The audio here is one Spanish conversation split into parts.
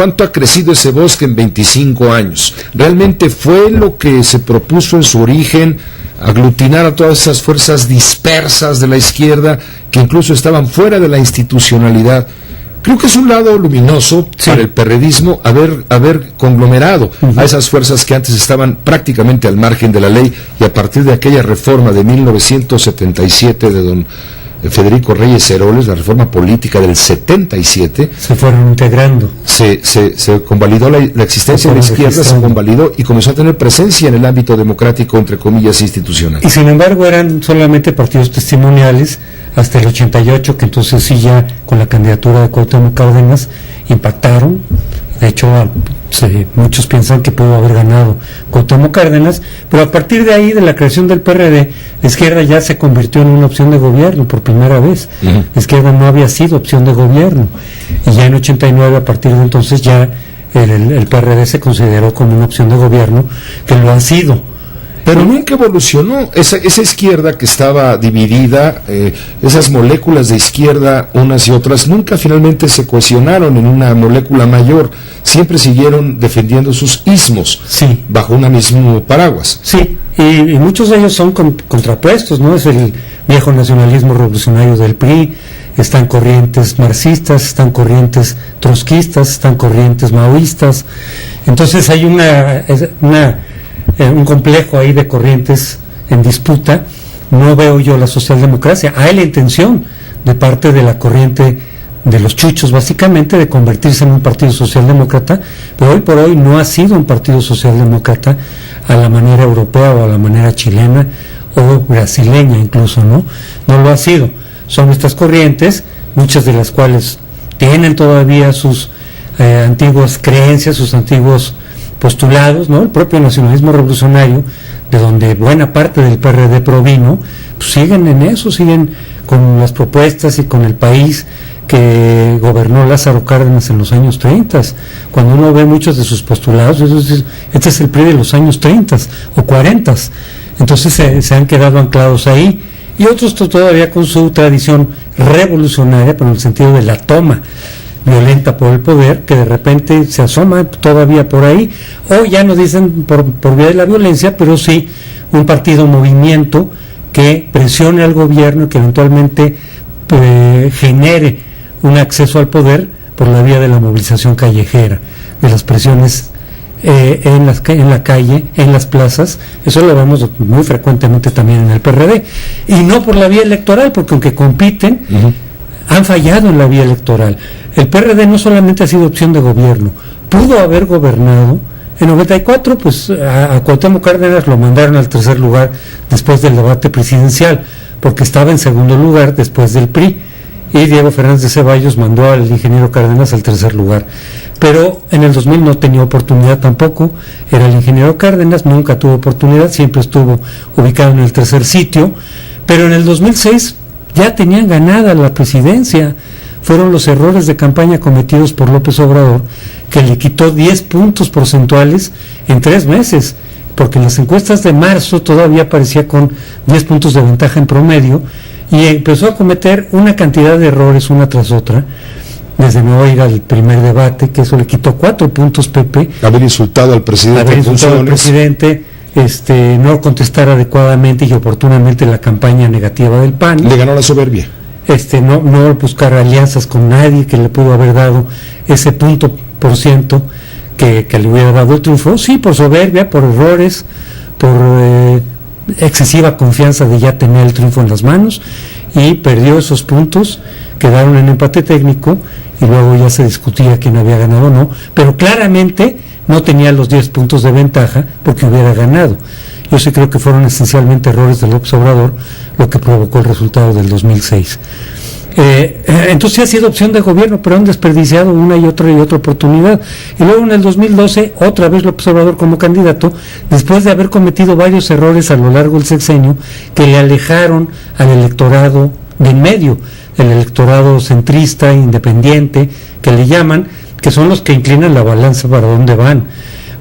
¿Cuánto ha crecido ese bosque en 25 años? ¿Realmente fue lo que se propuso en su origen, aglutinar a todas esas fuerzas dispersas de la izquierda que incluso estaban fuera de la institucionalidad? Creo que es un lado luminoso para el perredismo haber conglomerado a esas fuerzas que antes estaban prácticamente al margen de la ley, y a partir de aquella reforma de 1977 de don Federico Reyes Heroles, la reforma política del 77, se fueron integrando. Se convalidó la existencia de la izquierda, se convalidó y comenzó a tener presencia en el ámbito democrático, entre comillas, institucional. Y sin embargo eran solamente partidos testimoniales hasta el 88, que entonces sí, ya con la candidatura de Cuauhtémoc Cárdenas impactaron. De hecho, muchos piensan que pudo haber ganado Cuauhtémoc Cárdenas, pero a partir de ahí, de la creación del PRD, la izquierda ya se convirtió en una opción de gobierno por primera vez. La izquierda no había sido opción de gobierno, y ya en 89, a partir de entonces, ya el PRD se consideró como una opción de gobierno, que lo ha sido. Pero nunca evolucionó esa izquierda que estaba dividida, esas moléculas de izquierda, unas y otras, nunca finalmente se cohesionaron en una molécula mayor, siempre siguieron defendiendo sus ismos, bajo un mismo paraguas. Sí, y muchos de ellos son contrapuestos, ¿no? Es el viejo nacionalismo revolucionario del PRI, están corrientes marxistas, están corrientes trotskistas, están corrientes maoístas. Entonces hay un complejo ahí de corrientes en disputa. No veo yo la socialdemocracia. Hay la intención de parte de la corriente de los chuchos, básicamente, de convertirse en un partido socialdemócrata, pero hoy por hoy no ha sido un partido socialdemócrata a la manera europea o a la manera chilena o brasileña incluso, ¿no? No lo ha sido. Son estas corrientes, muchas de las cuales tienen todavía sus antiguas creencias, sus antiguos postulados, ¿no? El propio nacionalismo revolucionario, de donde buena parte del PRD provino, pues siguen en eso, siguen con las propuestas y con el país que gobernó Lázaro Cárdenas en los años 30. Cuando uno ve muchos de sus postulados, este es el PRI de los años 30 o 40. Entonces se han quedado anclados ahí, y otros todavía con su tradición revolucionaria, pero en el sentido de la toma violenta por el poder, que de repente se asoma todavía por ahí, o ya no dicen por vía de la violencia, pero sí un movimiento que presione al gobierno y que eventualmente genere un acceso al poder por la vía de la movilización callejera, de las presiones en la calle, en las plazas. Eso lo vemos muy frecuentemente también en el PRD, y no por la vía electoral, porque aunque compiten, han fallado en la vía electoral. El PRD no solamente ha sido opción de gobierno, pudo haber gobernado. En 94, pues a Cuauhtémoc Cárdenas lo mandaron al tercer lugar después del debate presidencial, porque estaba en segundo lugar después del PRI, y Diego Fernández de Ceballos mandó al ingeniero Cárdenas al tercer lugar. Pero en el 2000 no tenía oportunidad tampoco, era el ingeniero Cárdenas, nunca tuvo oportunidad, siempre estuvo ubicado en el tercer sitio, pero en el 2006 ya tenían ganada la presidencia. Fueron los errores de campaña cometidos por López Obrador que le quitó 10 puntos porcentuales en 3 meses, porque en las encuestas de marzo todavía aparecía con 10 puntos de ventaja en promedio, y empezó a cometer una cantidad de errores una tras otra, desde no ir al primer debate, que eso le quitó 4 puntos, Pepe. Haber insultado al presidente, no contestar adecuadamente y oportunamente la campaña negativa del PAN. Le ganó la soberbia. No buscar alianzas con nadie que le pudo haber dado ese punto por ciento que le hubiera dado el triunfo. Sí, por soberbia, por errores, por excesiva confianza de ya tener el triunfo en las manos, y perdió esos puntos, quedaron en empate técnico, y luego ya se discutía quién había ganado o no, pero claramente no tenía los 10 puntos de ventaja porque hubiera ganado. Yo sí creo que fueron esencialmente errores del López Obrador lo que provocó el resultado del 2006. Entonces ha sido opción de gobierno, pero han desperdiciado una y otra oportunidad. Y luego en el 2012, otra vez López Obrador como candidato, después de haber cometido varios errores a lo largo del sexenio que le alejaron al electorado de en medio, el electorado centrista, independiente, que le llaman, que son los que inclinan la balanza para dónde van.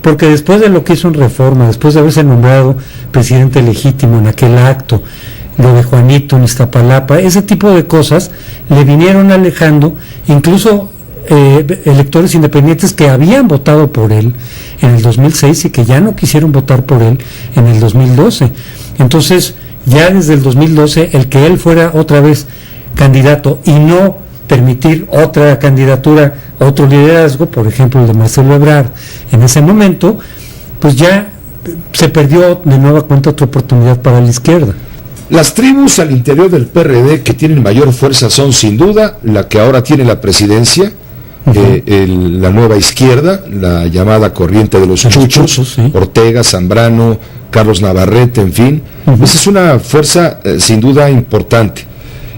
Porque después de lo que hizo en Reforma, después de haberse nombrado presidente legítimo en aquel acto, lo de Juanito en Iztapalapa, ese tipo de cosas le vinieron alejando. Incluso electores independientes que habían votado por él en el 2006 y que ya no quisieron votar por él en el 2012. Entonces, ya desde el 2012, el que él fuera otra vez candidato y no permitir otra candidatura, otro liderazgo, por ejemplo el de Marcelo Ebrard, en ese momento, pues ya se perdió de nueva cuenta otra oportunidad para la izquierda. Las tribus al interior del PRD que tienen mayor fuerza son sin duda la que ahora tiene la presidencia, la nueva izquierda, la llamada corriente de los chuchos, sí. Ortega, Zambrano, Carlos Navarrete, en fin. Esa es una fuerza sin duda importante.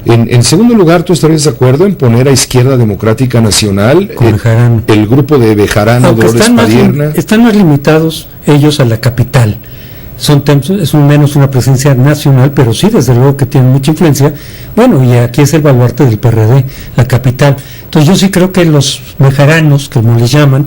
En segundo lugar, ¿tú estarías de acuerdo en poner a Izquierda Democrática Nacional, el grupo de Bejarano, Dolores Padierna? Están más limitados ellos a la capital. Es menos una presencia nacional, pero sí, desde luego que tienen mucha influencia. Bueno, y aquí es el baluarte del PRD, la capital. Entonces yo sí creo que los bejaranos, como les llaman,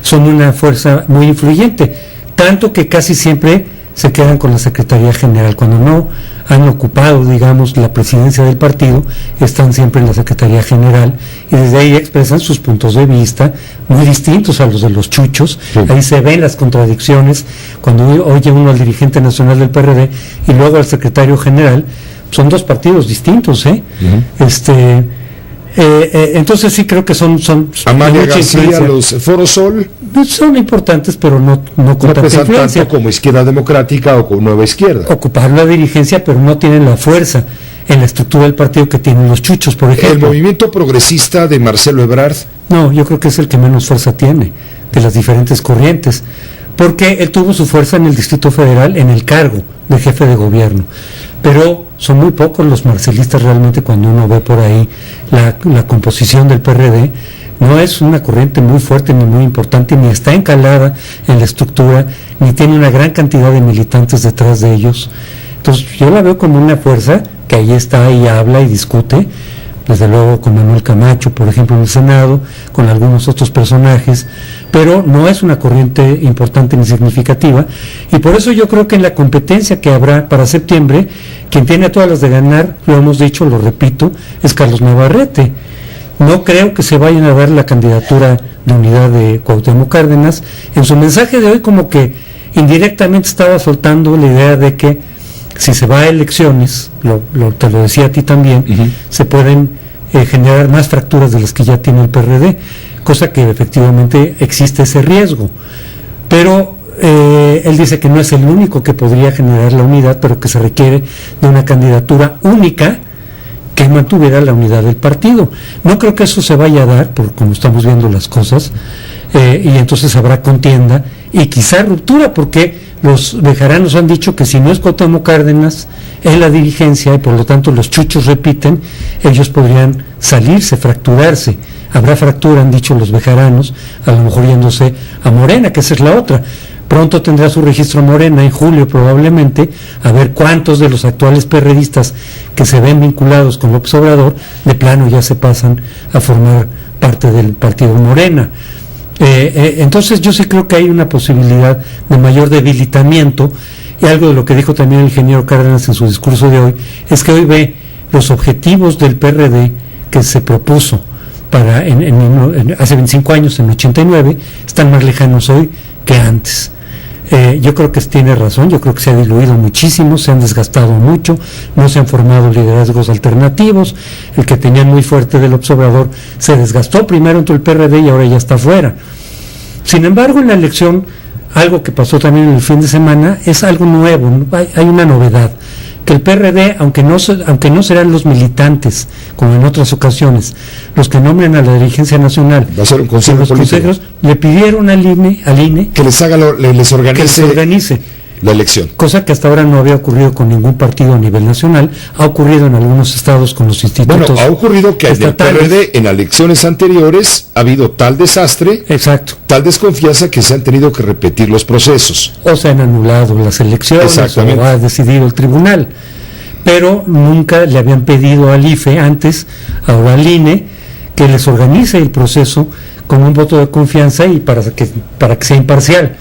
son una fuerza muy influyente, tanto que casi siempre se quedan con la Secretaría General. Cuando no han ocupado, digamos, la presidencia del partido, están siempre en la Secretaría General y desde ahí expresan sus puntos de vista muy distintos a los de los chuchos. Sí. Ahí se ven las contradicciones cuando oye uno al dirigente nacional del PRD y luego al secretario general. Son dos partidos distintos, entonces sí creo que son Amalia García, los Foro Sol son importantes, pero no con tanta influencia, tanto como Izquierda Democrática o como Nueva Izquierda. Ocupar la dirigencia, pero no tienen la fuerza en la estructura del partido que tienen los chuchos, por ejemplo. ¿El movimiento progresista de Marcelo Ebrard? No, yo creo que es el que menos fuerza tiene de las diferentes corrientes, porque él tuvo su fuerza en el Distrito Federal en el cargo de jefe de gobierno, pero son muy pocos los marcelistas realmente. Cuando uno ve por ahí la composición del PRD, no es una corriente muy fuerte ni muy importante, ni está encalada en la estructura, ni tiene una gran cantidad de militantes detrás de ellos. Entonces yo la veo como una fuerza que ahí está y habla y discute, desde luego con Manuel Camacho, por ejemplo, en el Senado, con algunos otros personajes, pero no es una corriente importante ni significativa, y por eso yo creo que en la competencia que habrá para septiembre, quien tiene todas las de ganar, lo hemos dicho, lo repito, es Carlos Navarrete. No creo que se vayan a dar la candidatura de unidad de Cuauhtémoc Cárdenas. En su mensaje de hoy como que indirectamente estaba soltando la idea de que si se va a elecciones, te lo decía a ti también, se pueden generar más fracturas de las que ya tiene el PRD, cosa que efectivamente existe ese riesgo. Pero él dice que no es el único que podría generar la unidad, pero que se requiere de una candidatura única que mantuviera la unidad del partido. No creo que eso se vaya a dar, por como estamos viendo las cosas, y entonces habrá contienda y quizá ruptura, porque los bejaranos han dicho que si no es Cuauhtémoc Cárdenas en la dirigencia, y por lo tanto los chuchos repiten, ellos podrían salirse, fracturarse. Habrá fractura, han dicho los bejaranos, a lo mejor yéndose a Morena, que esa es la otra. Pronto tendrá su registro Morena, en julio probablemente, a ver cuántos de los actuales perredistas que se ven vinculados con López Obrador, de plano ya se pasan a formar parte del partido Morena. Entonces yo sí creo que hay una posibilidad de mayor debilitamiento, y algo de lo que dijo también el ingeniero Cárdenas en su discurso de hoy, es que hoy ve los objetivos del PRD que se propuso para hace 25 años, en 89, están más lejanos hoy que antes. Yo creo que tiene razón, yo creo que se ha diluido muchísimo, se han desgastado mucho, no se han formado liderazgos alternativos. El que tenía muy fuerte del observador se desgastó primero entre el PRD y ahora ya está fuera. Sin embargo, en la elección, algo que pasó también en el fin de semana, es algo nuevo, hay una novedad, que el PRD, aunque no serán los militantes, como en otras ocasiones, los que nombren a la dirigencia nacional, va a ser un consejo los consejos, le pidieron al INE que les organice la elección. Cosa que hasta ahora no había ocurrido con ningún partido a nivel nacional, ha ocurrido en algunos estados con los institutos. Bueno, ha ocurrido que estatales, en el PRD, en elecciones anteriores, ha habido tal desastre, exacto, tal desconfianza que se han tenido que repetir los procesos. O se han anulado las elecciones, o ha decidido el tribunal. Pero nunca le habían pedido al IFE antes, ahora al INE, que les organice el proceso con un voto de confianza y para que sea imparcial.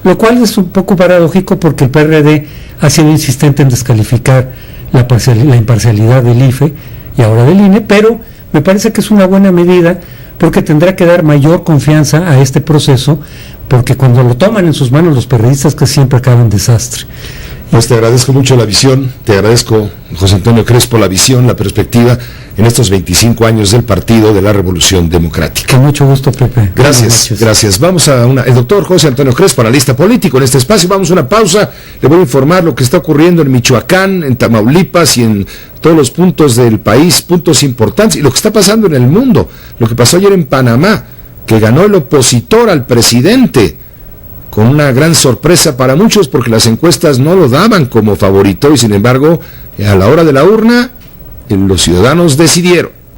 Lo cual es un poco paradójico porque el PRD ha sido insistente en descalificar la imparcialidad del IFE y ahora del INE, pero me parece que es una buena medida porque tendrá que dar mayor confianza a este proceso, porque cuando lo toman en sus manos los periodistas, que siempre acaba en desastre. Pues te agradezco mucho la visión, te agradezco, José Antonio Crespo, la visión, la perspectiva en estos 25 años del Partido de la Revolución Democrática. Con mucho gusto, Pepe. Gracias. Vamos a el doctor José Antonio Crespo, analista político en este espacio. Vamos a una pausa, le voy a informar lo que está ocurriendo en Michoacán, en Tamaulipas y en todos los puntos del país, puntos importantes, y lo que está pasando en el mundo, lo que pasó ayer en Panamá, que ganó el opositor al presidente, con una gran sorpresa para muchos, porque las encuestas no lo daban como favorito, y sin embargo, a la hora de la urna, los ciudadanos decidieron.